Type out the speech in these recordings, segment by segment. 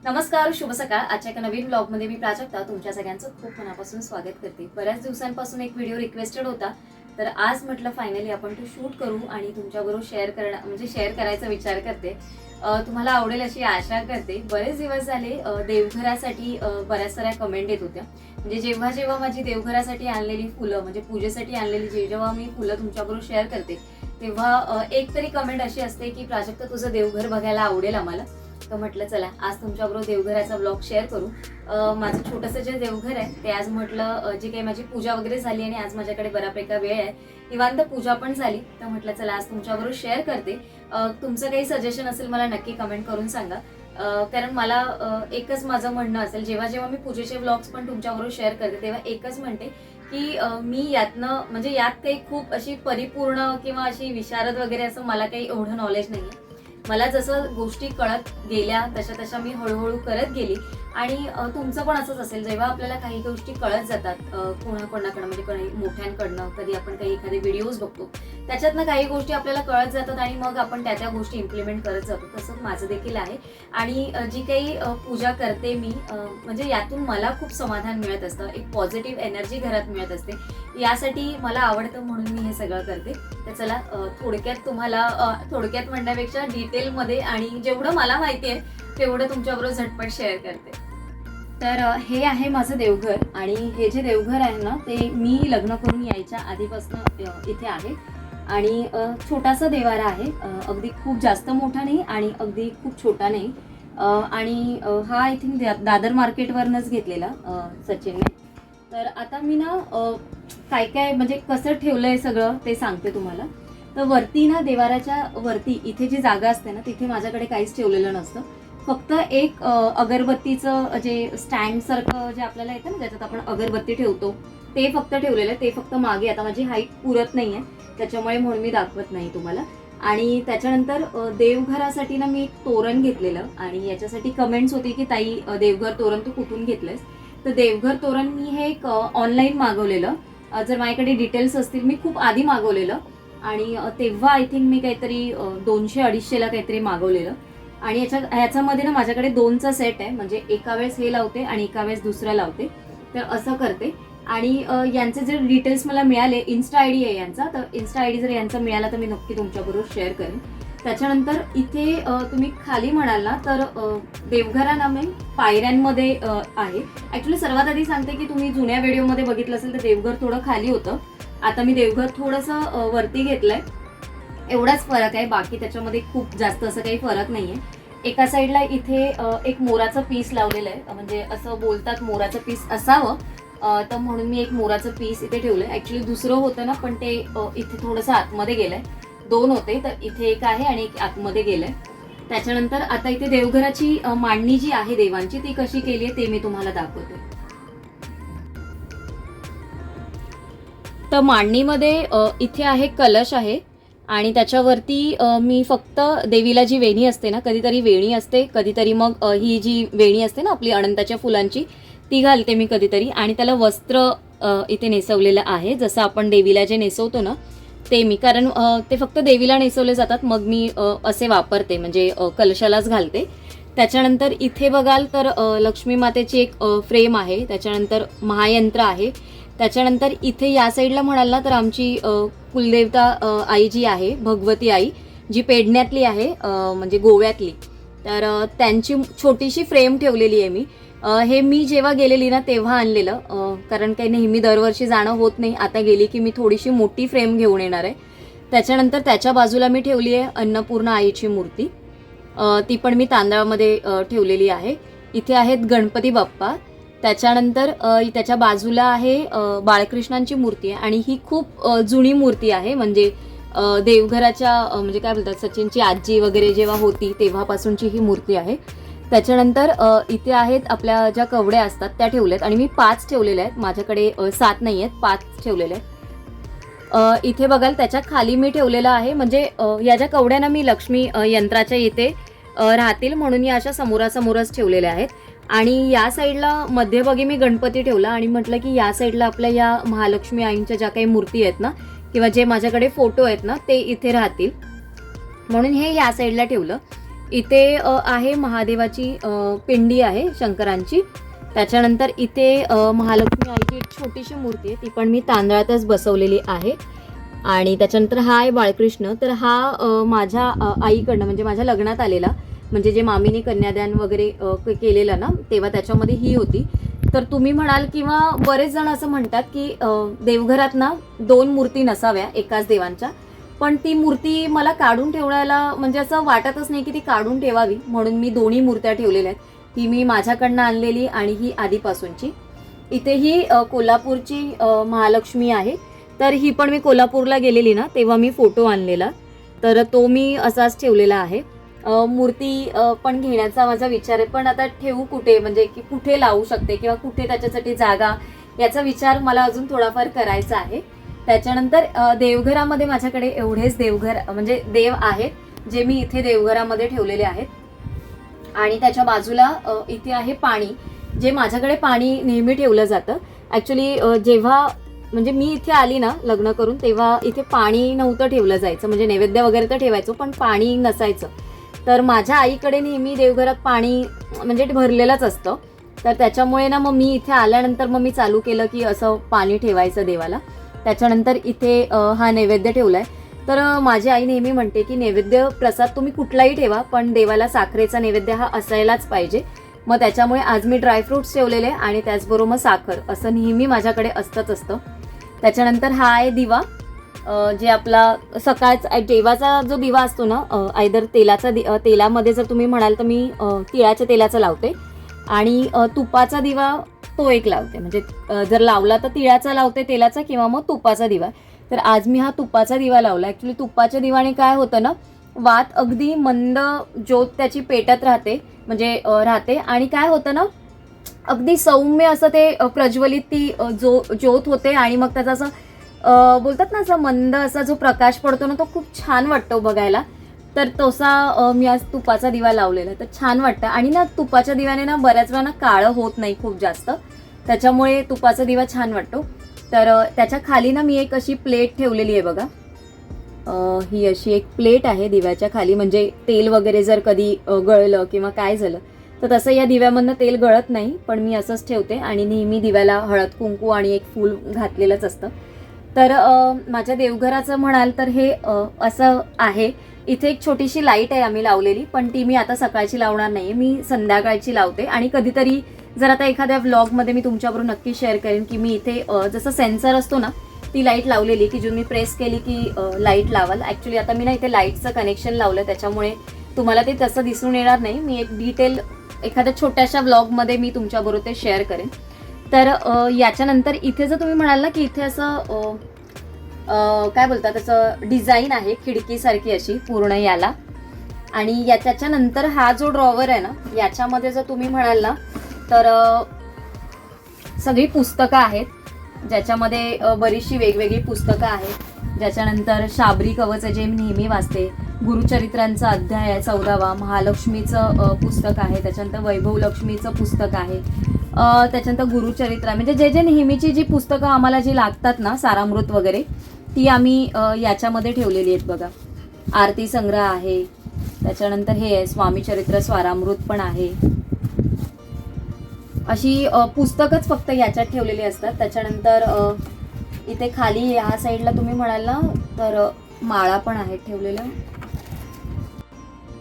नमस्कार, शुभ सकाळ. आजच्या एका नवीन ब्लॉगमध्ये मी प्राजक्ता तुमच्या सगळ्यांचं खूप मनापासून स्वागत करते. बऱ्याच दिवसांपासून एक व्हिडिओ रिक्वेस्टेड होता, तर आज म्हटलं फायनली आपण तो शूट करू आणि तुमच्याबरोबर शेअर करायचा विचार करते. तुम्हाला आवडेल अशी आशा करते. बरेच दिवस झाले देवघरासाठी बऱ्याच साऱ्या कमेंट येत होत्या. म्हणजे जेव्हा जेव्हा माझी देवघरासाठी आणलेली फुलं म्हणजे पूजेसाठी आणलेली जेव्हा मी फुलं तुमच्याबरोबर शेअर करते तेव्हा एक तरी कमेंट अशी असते की प्राजक्ता तुझं देवघर बघायला आवडेल आम्हाला. तर म्हटलं चला आज तुमच्याबरोबर देवघराचा ब्लॉग शेअर करू. माझं छोटंसं जे देवघर आहे ते आज म्हटलं जी काही माझी पूजा वगैरे झाली आणि आज माझ्याकडे बऱ्यापैकी वेळ आहे, निवांत पूजा पण झाली, तर म्हटलं चला आज तुमच्याबरोबर शेअर करते. तुमचं काही सजेशन असेल मला नक्की कमेंट करून सांगा. कारण मला एकच माझं म्हणणं असेल, जेव्हा जेव्हा मी पूजेचे व्लॉग्स पण तुमच्याबरोबर शेअर करते तेव्हा एकच म्हणते की मी यातनं म्हणजे यात काही खूप अशी परिपूर्ण किंवा अशी विशारद वगैरे असं मला काही एवढं नॉलेज नाही आहे. मला जसं गोष्टी कळत गेल्या तशा तशा मी हळूहळू करत गेली आणि तुमचं पण असंच असेल. जेव्हा आपल्याला काही गोष्टी कळत जातात कोणाकडनं म्हणजे काही मोठ्यांकडनं, कधी आपण काही एखादे व्हिडिओज बघतो त्याच्यातनं काही गोष्टी आपल्याला कळत जातात आणि मग आपण त्या गोष्टी इम्प्लिमेंट करत जातो. तसंच माझं देखील आहे आणि जी काही पूजा करते मी म्हणजे यातून मला खूप समाधान मिळत असतं, एक पॉझिटिव्ह एनर्जी घरात मिळत असते. यासाठी मला आवडतं म्हणून मी हे सगळं करते. तर चला थोडक्यात थोडक्यात म्हणण्यापेक्षा डिटेलमध्ये आणि जेवढं मला माहिती आहे तेवढं तुमच्याबरोबर झटपट शेअर करते. तर हे आहे माझं देवघर आणि हे जे देवघर आहे ना ते मी लग्न करून यायच्या आधीपासून इथे आहे आणि छोटासा देवारा आहे. अगदी खूप जास्त मोठा नाही आणि अगदी खूप छोटा नाही. आणि हा आय थिंक दादर मार्केटवरनंच घेतलेला सचिनने. तर आता मी ना काय काय म्हणजे कसं ठेवलंय सगळं ते सांगते तुम्हाला. तर वरती ना देवाराच्या वरती इथे जी जागा असते ना तिथे माझ्याकडे काहीच ठेवलेलं नसतं. फक्त एक अगरबत्तीचं जे स्टँड सारखं जे आपल्याला येतं ना ज्याच्यात आपण अगरबत्ती ठेवतो ते फक्त ठेवलेलं आहे. ते फक्त मागे, आता माझी हाईट पुरत नाहीये त्याच्यामुळे म्हणून मी दाखवत नाही तुम्हाला. आणि त्याच्यानंतर देवघरासाठी ना मी एक तोरण घेतलेलं आणि याच्यासाठी कमेंट्स होती की ताई देवघर तोरण तू कुठून घेतलंस. तर देवघर तोरण मी हे एक ऑनलाईन मागवलेलं. जर माझ्याकडे डिटेल्स असतील मी खूप आधी मागवलेलं आणि तेव्हा आय थिंक मी काहीतरी 200-250ला काहीतरी मागवलेलं. आणि ह्याच्यामध्ये ना माझ्याकडे 2चा सेट आहे, म्हणजे एका वेळेस हे लावते आणि एका वेळेस दुसरं लावते. तर असं करते. आणि यांचे जे डिटेल्स मला मिळाले, इन्स्टा आय डी आहे यांचा, तर इन्स्टा आय डी जर यांचा मिळाला तर मी नक्की तुमच्याबरोबर शेअर करेन. त्याच्यानंतर इथे तुम्ही खाली म्हणाल ना तर देवघरा मी पायऱ्यांमध्ये आहे. ॲक्च्युली सर्वात आधी सांगते की तुम्ही जुन्या व्हिडिओमध्ये बघितलं असेल तर देवघर थोडं खाली होतं. आता मी देवघर थोडंसं वरती घेतलंय, एवढाच फरक आहे. बाकी त्याच्यामध्ये खूप जास्त असं काही फरक नाहीये. एका साईडला इथे एक मोराचं पीस लावलेलं आहे, म्हणजे असं बोलतात मोराचं पीस असावं, तर म्हणून मी एक मोराचं पीस इथे ठेवलंय. ऍक्च्युली दुसरं होतं ना पण ते इथे थोडंसं आतमध्ये गेलंय. 2 होते तर इथे एक आहे आणि एक आतमध्ये गेलंय. त्याच्यानंतर आता इथे देवघराची मांडणी जी आहे देवांची ती कशी केली आहे ते मी तुम्हाला दाखवते. तर मांडणीमध्ये इथे आहे कलश आहे आणि त्याच्यावरती मी फक्त देवीला जी वेणी असते ना, कधीतरी वेणी असते, कधीतरी मग ही जी वेणी असते ना आपली अनंताच्या फुलांची ती घालते मी कधीतरी. आणि त्याला वस्त्र इथे नेसवलेलं आहे, जसं आपण देवीला जे नेसवतो ना ते मी, कारण ते फक्त देवीला नेसवले जातात मग मी असे वापरते, म्हणजे कलशालाच घालते. त्याच्यानंतर इथे बघाल तर लक्ष्मी मातेची एक फ्रेम आहे, त्याच्यानंतर महायंत्र आहे. त्याच्यानंतर इथे या साईडला म्हणाल ना तर आमची कुलदेवता आई जी आहे, भगवती आई, जी पेडण्यातली आहे म्हणजे गोव्यातली, तर त्यांची छोटीशी फ्रेम ठेवलेली आहे मी. हे मी जेव्हा गेलेली ना तेव्हा आणलेलं, कारण काही नेहमी दरवर्षी जाणं होत नाही. आता गेली की मी थोडीशी मोठी फ्रेम घेऊन येणार आहे. त्याच्यानंतर त्याच्या बाजूला मी ठेवली आहे अन्नपूर्णा आईची मूर्ती, ती पण मी तांदळामध्ये ठेवलेली आहे. इथे आहेत गणपती बाप्पा. त्याच्यानंतर त्याच्या बाजूला आहे बाळकृष्णांची मूर्ती आहे आणि ही खूप जुनी मूर्ती आहे, म्हणजे देवघराच्या म्हणजे काय बोलतात सचिनची आजी वगैरे जेव्हा होती तेव्हापासूनची ही मूर्ती आहे. त्याच्यानंतर इथे आहेत आपल्या ज्या कवड्या असतात त्या ठेवल्यात आणि मी 5 ठेवलेल्या आहेत, माझ्याकडे 7 नाही आहेत, 5 ठेवलेल्या आहेत. इथे बघाल त्याच्या खाली मी ठेवलेलं आहे, म्हणजे या ज्या कवड्यांना मी लक्ष्मी यंत्राच्या इथे राहतील म्हणून या अशा समोरासमोरच ठेवलेल्या आहेत. आणि या साईडला मध्यभागी मी गणपती ठेवला आणि म्हटलं की या साईडला आपल्या या महालक्ष्मी आईंच्या ज्या काही मूर्ती आहेत ना किंवा जे माझ्याकडे फोटो आहेत ना ते इथे राहतील म्हणून हे या साईडला ठेवलं. इथे आहे महादेवाची पिंडी आहे शंकरांची. त्याच्यानंतर इथे महालक्ष्मी आईची एक छोटीशी मूर्ती आहे, ती पण मी तांदळातच बसवलेली आहे. आणि त्याच्यानंतर हा आहे बाळकृष्ण. तर हा माझ्या आईकडनं म्हणजे माझ्या लग्नात आलेला, म्हणजे जे मामीने कन्यादान वगैरे केलेलं ना, तेव्हा त्याच्यामध्ये ही होती. तर तुम्ही म्हणाल किंवा बरेच जण असं म्हणतात की देवघरात ना 2 मूर्ती नसाव्या एकाच देवांच्या, पण ती मूर्ती मला काढून ठेवायला म्हणजे असं वाटतच नाही की ती काढून ठेवावी, म्हणून मी दोन्ही मूर्त्या ठेवलेल्या आहेत. ही मी माझ्याकडनं आणलेली आणि ही आधीपासूनची. इथे ही कोल्हापूरची महालक्ष्मी आहे. तर ही पण मी कोल्हापूरला गेलेली ना, तेव्हा मी फोटो आणलेला, तर तो मी असाच ठेवलेला आहे. मूर्ती पण घेण्याचा माझा विचार आहे, पण आता ठेवू कुठे, म्हणजे की कुठे लावू शकते किंवा कुठे त्याच्यासाठी जागा, याचा विचार मला अजून थोडाफार करायचा आहे. त्याच्यानंतर देवघरामध्ये माझ्याकडे एवढेच देवघर म्हणजे देव आहेत जे मी इथे देवघरामध्ये ठेवलेले आहेत. आणि त्याच्या बाजूला इथे आहे पाणी, जे माझ्याकडे पाणी नेहमी ठेवलं जातं. ॲक्च्युली जेव्हा म्हणजे मी इथे आली ना लग्न करून, तेव्हा इथे पाणी नव्हतं ठेवलं जायचं, म्हणजे नैवेद्य वगैरे तर ठेवायचो पण पाणी नसायचं. तर माझ्या आईकडे नेहमी देवघरात पाणी म्हणजे भरलेलंच असतं. तर त्याच्यामुळे ना मग मी इथे आल्यानंतर मग मी चालू केलं की असं पाणी ठेवायचं देवाला. त्याच्यानंतर इथे हा नैवेद्य ठेवलाय. तर माझी आई नेहमी म्हणते की नैवेद्य प्रसाद तुम्ही कुठलाही ठेवा, पण देवाला साखरेचा नैवेद्य हा असायलाच पाहिजे. मग त्याच्यामुळे आज मी ड्रायफ्रुट्स ठेवलेले आणि त्याचबरोबर मग साखर, असं नेहमी माझ्याकडे असतं. त्याच्यानंतर हा आहे दिवा, जे आपला सकाळचा देवाचा जो दिवा असतो ना, आयदर तेलामध्ये जर तुम्ही म्हणाल तर मी तिळाच्या तेलाचा लावते, आणि तुपाचा दिवा तो एक लावते. म्हणजे जर लावला तर तिळाचा लावते तेलाचा, किंवा मग तुपाचा दिवा. तर आज मी हा तुपाचा दिवा लावला. ॲक्च्युली तुपाच्या दिवाने काय होतं ना, वात अगदी मंद ज्योत त्याची पेटत राहते, म्हणजे राहते, आणि काय होतं ना, अगदी सौम्य असं ते प्रज्वलित ती ज्योत होते, आणि मग त्याचा असं बोलतात ना, असं मंद असा जो प्रकाश पडतो ना, तो खूप छान वाटतो बघायला. तर तसा मी आज तुपाचा दिवा लावलेला, तर छान वाटतं. आणि ना तुपाच्या दिव्याने ना बऱ्याच वेळा ना काळं होत नाही खूप जास्त, त्याच्यामुळे तुपाचा दिवा छान वाटतो. तर त्याच्या खाली ना मी एक अशी प्लेट ठेवलेली आहे बघा. ही अशी एक प्लेट आहे दिव्याच्या खाली, म्हणजे तेल वगैरे जर कधी गळलं किंवा काय झालं तर तसं या दिव्यामधनं तेल गळत नाही, पण मी असंच ठेवते. आणि नेहमी दिव्याला हळद कुंकू आणि एक फूल घातलेलंच असतं. तर माझ्या देवघराचं म्हणाल तर हे असं आहे. इथे एक छोटीशी लाईट आहे आम्ही लावलेली, पण ती मी आता सकाळची लावणार नाही, मी संध्याकाळची लावते. आणि कधीतरी जर आता एखाद्या व्लॉगमध्ये मी तुमच्याबरोबर नक्की शेअर करेन की मी इथे जसं सेन्सर असतो ना, ती लाईट लावलेली की जो मी प्रेस केली की लाईट लावाल. ॲक्च्युली आता मी ना इथे लाईटचं कनेक्शन लावलं, त्याच्यामुळे तुम्हाला ते तसं दिसून येणार नाही. मी एक डिटेल एखाद्या छोट्याशा व्लॉगमध्ये मी तुमच्याबरोबर ते शेअर करेन. तर याच्यानंतर इथे जर तुम्ही म्हणाल ना की इथे असं काय बोलतात, त्याचं डिझाईन आहे खिडकीसारखी अशी पूर्ण याला. आणि त्याच्यानंतर हा जो ड्रॉवर आहे ना, याच्यामध्ये जर तुम्ही म्हणाल ना तर सगळी पुस्तकं आहेत, ज्याच्यामध्ये बरीचशी वेगवेगळी पुस्तकं आहेत. ज्याच्यानंतर शाबरी कवच जे मी नेहमी वाचते, गुरुचरित्रांचा अध्याय आहे 14वा, महालक्ष्मीचं पुस्तक आहे, त्याच्यानंतर वैभवलक्ष्मीचं पुस्तक आहे, त्याच्यानंतर गुरुचरित्र, म्हणजे जे नेहमीची जी पुस्तकं आम्हाला जी लागतात ना, सारामृत वगैरे, ती आम्ही याच्यामध्ये ठेवलेली आहेत बघा. आरती संग्रह आहे, त्याच्यानंतर हे आहे स्वामीचरित्र स्वारामृत पण आहे. अशी पुस्तकच फक्त याच्यात ठेवलेली असतात. त्याच्यानंतर इथे खाली ह्या साईडला तुम्ही म्हणाल ना तर माळा पण आहेत ठेवलेल्या.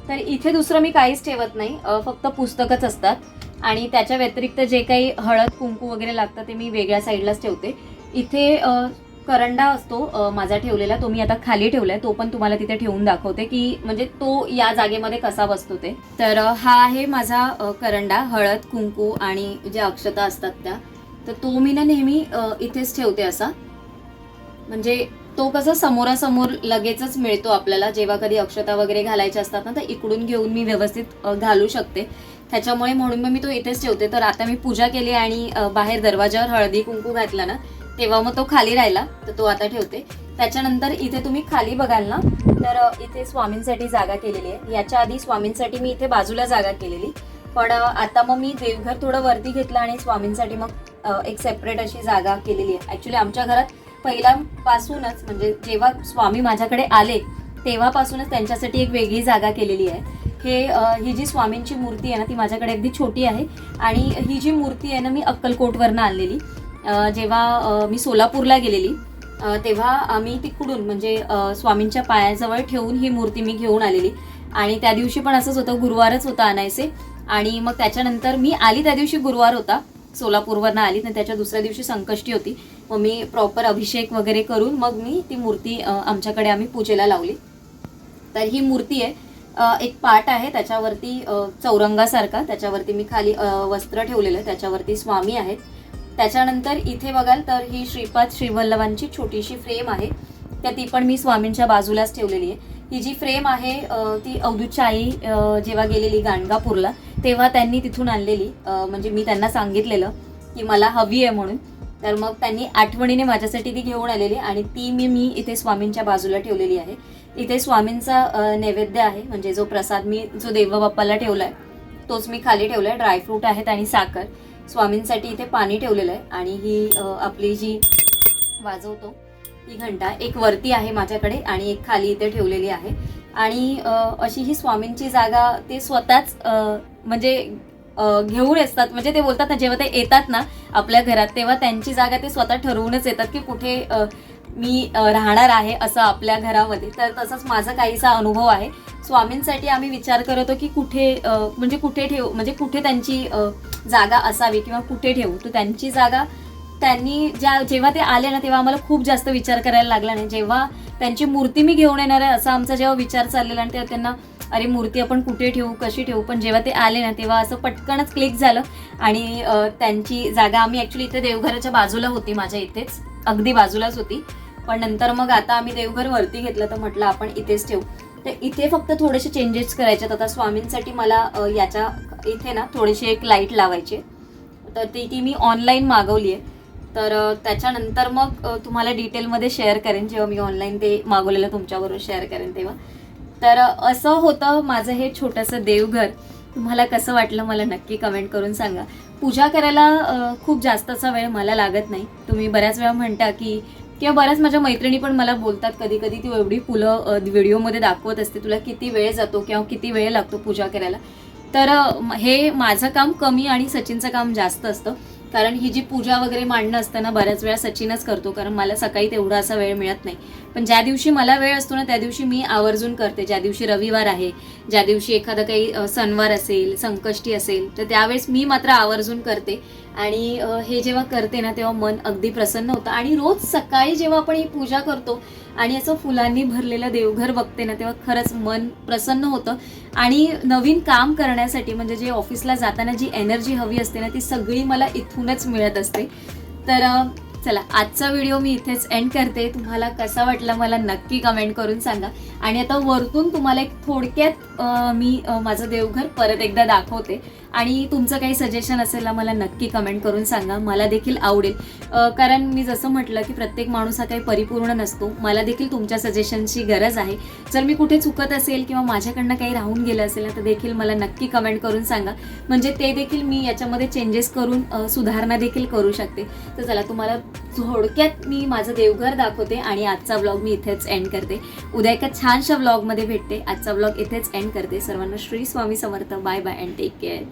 तर इथे दुसरं मी काहीच ठेवत नाही, फक्त पुस्तकच असतात. आणि त्याच्या व्यतिरिक्त जे काही हळद कुंकू वगैरे लागतं ते मी वेगळ्या साईडलाच ठेवते. इथे करंडा असतो माझा ठेवलेला, तो मी आता खाली ठेवलाय, तो पण तुम्हाला तिथे ठेवून दाखवते की म्हणजे तो या जागेमध्ये कसा बसतो ते. तर हा आहे माझा करंडा, हळद कुंकू आणि ज्या अक्षता असतात त्या. तर तो मी ना नेहमी इथेच ठेवते असा, म्हणजे तो कसा समोरासमोर लगेचच मिळतो आपल्याला. जेव्हा कधी अक्षता वगैरे घालायच्या असतात ना, तर इकडून घेऊन मी व्यवस्थित घालू शकते, त्याच्यामुळे म्हणून मग मी तो इथेच ठेवते. तर आता मी पूजा केली आणि बाहेर दरवाजावर हळदी कुंकू घातला ना, तेव्हा मग तो खाली राहिला, तर तो आता ठेवते. त्याच्यानंतर इथे तुम्ही खाली बघाल ना तर इथे स्वामींसाठी जागा केलेली आहे. याच्या आधी स्वामींसाठी मी इथे बाजूला जागा केलेली, पण आता मग मी देवघर थोडं वरती घेतलं आणि स्वामींसाठी मग एक सेपरेट अशी जागा केलेली आहे. ॲक्च्युली आमच्या घरात पहिल्यापासूनच, म्हणजे जेव्हा स्वामी माझ्याकडे आले तेव्हापासूनच त्यांच्यासाठी एक वेगळी जागा केलेली आहे. ही जी स्वामींची मूर्ती आहे ना ती माझ्याकडे अगदी छोटी आहे आणि ही जी मूर्ती आहे ना मी अक्कलकोटवरनं आणलेली. जेव्हा मी सोलापूरला गेलेली तेव्हा आम्ही तिकडून म्हणजे स्वामींच्या पायाजवळ ठेवून ही मूर्ती मी घेऊन आलेली आणि त्या दिवशी पण असंच होतं, गुरुवारच होता आणायचे. आणि मग त्याच्यानंतर मी आली त्या दिवशी गुरुवार होता, सोलापूरवरनं आली तर त्याच्या दुसऱ्या दिवशी संकष्टी होती. मग मी प्रॉपर अभिषेक वगैरे करून मग मी ती मूर्ती आमच्याकडे आम्ही पूजेला लावली. तर ही मूर्ती आहे, एक पाट आहे त्याच्यावरती चौरंगासारखा, त्याच्यावरती मी खाली वस्त्र ठेवलेलं आहे, त्याच्यावरती स्वामी आहेत. त्याच्यानंतर इथे बघाल तर ही श्रीपाद श्रीवल्लभांची छोटीशी फ्रेम आहे, तर ती पण मी स्वामींच्या बाजूलाच ठेवलेली आहे. ही जी फ्रेम आहे ती अवधूतची आई जेव्हा गेलेली गाणगापूरला तेव्हा त्यांनी तिथून आणलेली. म्हणजे मी त्यांना सांगितलेलं की मला हवी आहे म्हणून, तर मग त्यांनी आठवणीने माझ्यासाठी ती घेऊन आलेली आणि ती मी इथे स्वामींच्या बाजूला ठेवलेली आहे. इथे स्वामींचा नैवेद्य आहे, म्हणजे जो प्रसाद मी जो देवबाप्पाला ठेवला आहे तोच मी खाली ठेवला आहे. ड्रायफ्रूट आहेत आणि साखर. स्वामींसाठी इथे पाणी ठेवलेलं आहे आणि ही आपली जी वाजवतो ती घंटा एक वरती आहे माझ्याकडे आणि एक खाली इथे ठेवलेली आहे. आणि अशी ही स्वामींची जागा ते स्वतःच म्हणजे घेऊन असतात. म्हणजे ते बोलतात ना, जेव्हा ते येतात ना आपल्या घरात तेव्हा त्यांची जागा ते स्वतः ठरवूनच येतात की कुठे मी राहणार आहे असं आपल्या घरामध्ये. तर तसंच माझा काहीसा अनुभव आहे. स्वामींसाठी आम्ही विचार करत होतो की कुठे म्हणजे कुठे ठेवू, म्हणजे कुठे त्यांची जागा असावी किंवा कुठे ठेवू. तर त्यांची जागा त्यांनी जेव्हा ते आले ना तेव्हा आम्हाला खूप जास्त विचार करायला लागला नाही. जेव्हा त्यांची मूर्ती मी घेऊन येणार आहे असा आमचा जेव्हा विचार चाललेला आणि तेव्हा त्यांना अरे मूर्ती आपण कुठे ठेवू, कशी ठेवू, पण जेव्हा ते आले ना तेव्हा असं पटकनच क्लिक झालं आणि त्यांची जागा आम्ही ॲक्च्युली इथे देवघराच्या बाजूला होती, माझ्या इथेच अगदी बाजूलाच होती. पण नंतर मग आता आम्ही देवघर वरती घेतलं तर म्हटलं आपण इथेच ठेवू. तर इथे फक्त थोडेसे चेंजेस करायचे. आता स्वामींसाठी मला याच्या इथे ना थोडीशी एक लाईट लावायची, तर ती मी ऑनलाईन मागवली आहे. तर त्याच्यानंतर मग तुम्हाला डिटेलमध्ये शेअर करेन, जेव्हा मी ऑनलाईन ते मागवलेलं तुमच्याबरोबर शेअर करेन तेव्हा. तर असं होतं माझं हे छोटंसं देवघर. तुम्हाला कसं वाटलं मला नक्की कमेंट करून सांगा. पूजा करायला खूप जास्तचा वेळ मला लागत नाही. तुम्ही बऱ्याच वेळा म्हणता की किंवा बऱ्याच माझ्या मैत्रिणी पण मला बोलतात कधी कधी, तू एवढी फुलं व्हिडिओमध्ये दाखवत असते, तुला किती वेळ जातो किंवा किती वेळ लागतो पूजा करायला. तर हे माझं काम कमी आणि सचिनचं काम जास्त असतं. कारण ही जी पूजा वगैरे मांडणं असतं ना बऱ्याच वेळा सचिनच करतो, कारण मला सकाळी तेवढा असा वेळ मिळत नाही. पण ज्या दिवशी मला वेळ असतो ना त्या दिवशी मी आवर्जून करते. ज्या दिवशी रविवार आहे, ज्या दिवशी एखादा काही सणवार असेल, संकष्टी असेल, तर त्यावेळेस मी मात्र आवर्जून करते. आणि हे जेव्हा करते ना तेव्हा मन अगदी प्रसन्न होतं. आणि रोज सकाळी जेव्हा आपण ही पूजा करतो आणि असं फुलांनी भरलेलं देवघर बघते ना तेव्हा खरंच मन प्रसन्न होतं. आणि नवीन काम करण्यासाठी म्हणजे जे ऑफिसला जाताना जी एनर्जी हवी असते ना ती सगळी मला इथूनच मिळत असते. तर चला आजचा व्हिडिओ मी इथेच एंड करते. तुम्हाला कसा वाटला मला नक्की कमेंट करून सांगा. आणि आता वरतून तुम्हाला एक थोडक्यात मी माझं देवघर परत एकदा दाखवते आणि तुमचं काही सजेशन असेल ना मला नक्की कमेंट करून सांगा. मला देखील आवडेल, कारण मी जसं म्हटलं की प्रत्येक माणूस हा काही परिपूर्ण नसतो. मला देखील तुमच्या सजेशनची गरज आहे. जर मी कुठे चुकत असेल किंवा माझ्याकडनं काही राहून गेलं असेल ना तर देखील मला नक्की कमेंट करून सांगा. म्हणजे ते देखील मी याच्यामध्ये चेंजेस करून सुधारणा देखील करू शकते. तर चला तुम्हाला थोडक्यात मी माझं देवघर दाखवते आणि आजचा व्लॉग मी इथेच एंड करते. उद्या एका छानशा व्लॉगमध्ये भेटते. आजचा व्लॉग इथेच एंड करते. सर्वांना Shri Swami Samarth. Bye bye and take care.